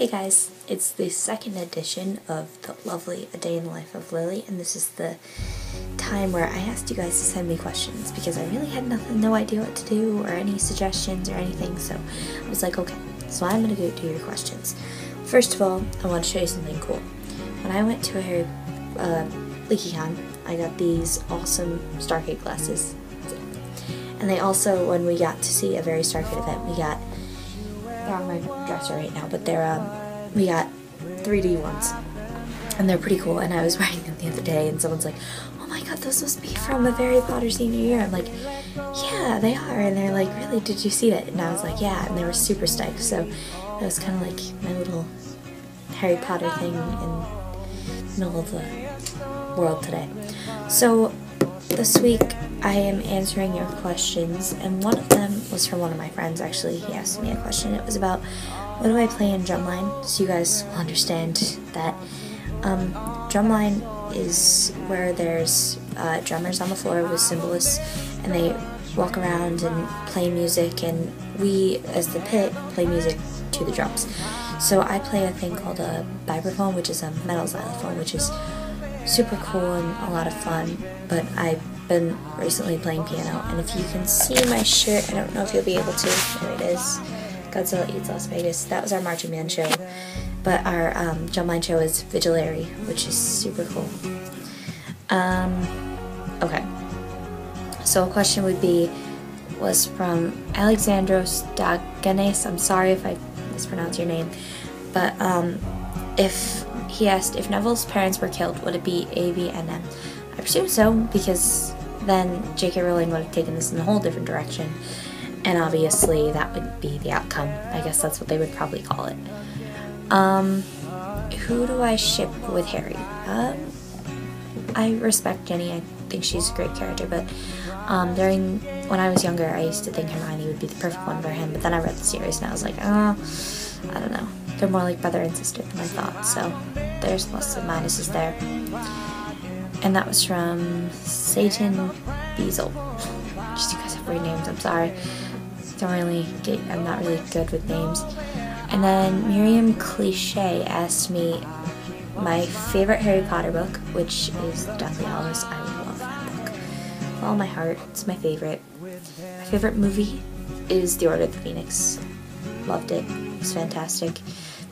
Hey guys, it's the second edition of the lovely A Day in the Life of Lily, and this is the time where I asked you guys to send me questions because I really had no idea what to do or any suggestions or anything, so I was like, okay, so I'm gonna go do your questions. First of all, I want to show you something cool. When I went to a LeakyCon, I got these awesome Stargate glasses, and they also, when we got to see a very Stargate event, we got, they're on my dresser right now, but they're, we got 3D ones, and they're pretty cool, and I was wearing them the other day, and someone's like, oh my god, those must be from a Harry Potter senior year. I'm like, yeah, they are, and they're like, really, did you see that? And I was like, yeah, and they were super stoked, so it was kind of like my little Harry Potter thing in the middle of the world today. So, this week, I am answering your questions, and one of them was from one of my friends, actually. He asked me a question. It was about, what do I play in drumline? So you guys will understand that drumline is where there's drummers on the floor with cymbalists, and they walk around and play music, and we, as the pit, play music to the drums. So I play a thing called a vibraphone, which is a metal xylophone, which is super cool and a lot of fun, but I've been recently playing piano, and if you can see my shirt, I don't know if you'll be able to, there it is, Godzilla Eats Las Vegas. That was our marching band show, but our drumline show is Vigilary, which is super cool. Okay, so a question was from Alexandros Daganes. I'm sorry if I mispronounce your name, but he asked, if Neville's parents were killed, would it be A, B, and M? I presume so, because then J.K. Rowling would have taken this in a whole different direction, and obviously that would be the outcome. I guess that's what they would probably call it. Who do I ship with Harry? I respect Jenny. I think she's a great character, but when I was younger, I used to think Hermione would be the perfect one for him, but then I read the series and I was like, oh, I don't know. They're more like brother and sister than I thought, so there's pluses and minuses there. And that was from Satan Beazle. Just, you guys have weird names, I'm sorry. I'm not really good with names. And then Miriam Cliche asked me my favorite Harry Potter book, which is The Deathly Hallows. I love that book with all my heart. It's my favorite. My favorite movie is The Order of the Phoenix. Loved it. It was fantastic.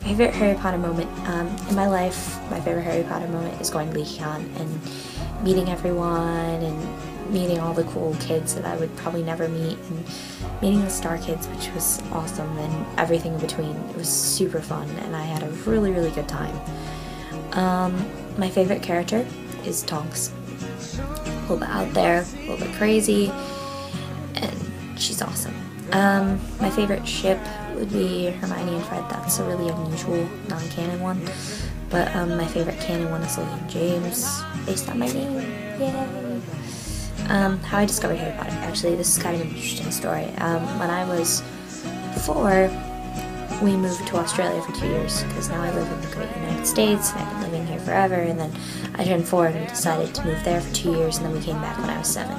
My favorite Harry Potter moment in my life, my favorite Harry Potter moment is going to LeakyCon and meeting everyone and meeting all the cool kids that I would probably never meet, and meeting the Star Kids, which was awesome, and everything in between. It was super fun, and I had a really, really good time. My favorite character is Tonks. A little bit out there, a little bit crazy, and she's awesome. My favorite ship would be Hermione and Fred. That's a really unusual non-canon one, but my favorite canon one is Lily and James, based on my name. Yay! How I discovered Harry Potter. Actually, this is kind of an interesting story. When I was 4, we moved to Australia for 2 years, because now I live in the great United States, and I've been living here forever, and then I turned 4 and we decided to move there for 2 years, and then we came back when I was 7.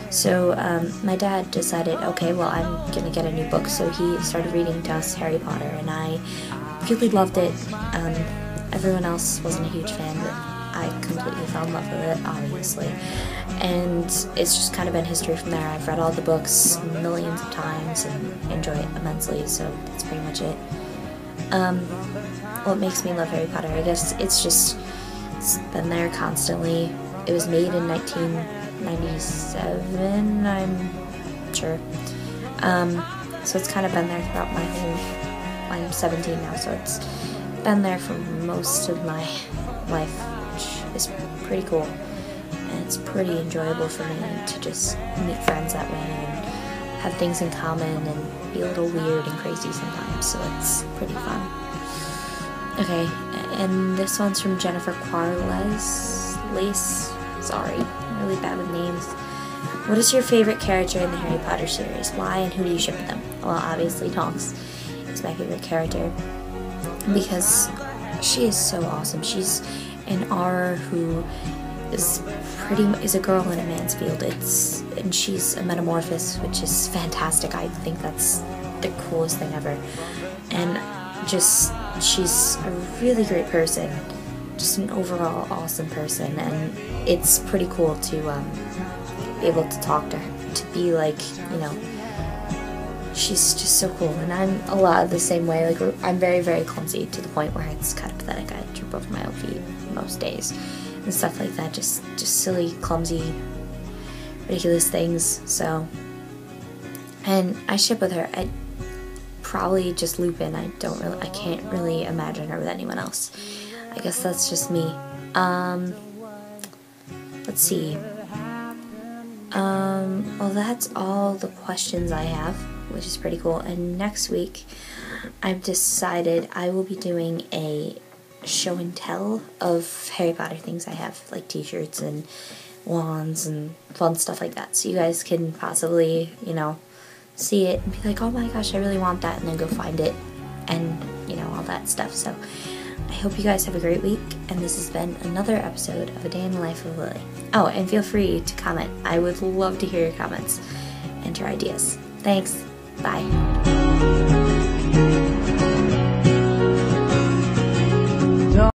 So my dad decided, okay, well, I'm going to get a new book, so he started reading to us Harry Potter, and I really loved it. Everyone else wasn't a huge fan, but I completely fell in love with it, obviously. And it's just kind of been history from there. I've read all the books millions of times and enjoy it immensely, so that's pretty much it. What makes me love Harry Potter, I guess it's been there constantly. It was made in 1997, I'm sure. So it's kind of been there throughout my whole, I'm 17 now, so it's been there for most of my life, which is pretty cool. And it's pretty enjoyable for me to just meet friends that way and have things in common and be a little weird and crazy sometimes, so it's pretty fun. Okay, and this one's from Jennifer Quarles. Sorry, I'm really bad with names. What is your favorite character in the Harry Potter series? Why and who do you ship with them? Well, obviously Tonks is my favorite character because she is so awesome. She's an Auror who is a girl in a man's field. And she's a metamorphosis, which is fantastic. I think that's the coolest thing ever. And just, she's a really great person, just an overall awesome person, and it's pretty cool to be able to talk to her, to be like, you know, she's just so cool. And I'm a lot of the same way. Like, I'm very, very clumsy to the point where it's kind of pathetic. I trip over my own feet most days and stuff like that. Just silly, clumsy, ridiculous things. So, and I ship with her. I probably just Lupin. I can't really imagine her with anyone else. I guess that's just me. Let's see. Well, that's all the questions I have, which is pretty cool. And next week, I've decided I will be doing a show and tell of Harry Potter things I have, like t-shirts and wands and fun stuff like that. So you guys can possibly, you know, see it and be like, oh my gosh, I really want that, and then go find it and, you know, all that stuff. So I hope you guys have a great week, and this has been another episode of A Day in the Life of Lily. Oh, and feel free to comment. I would love to hear your comments and your ideas. Thanks. Bye.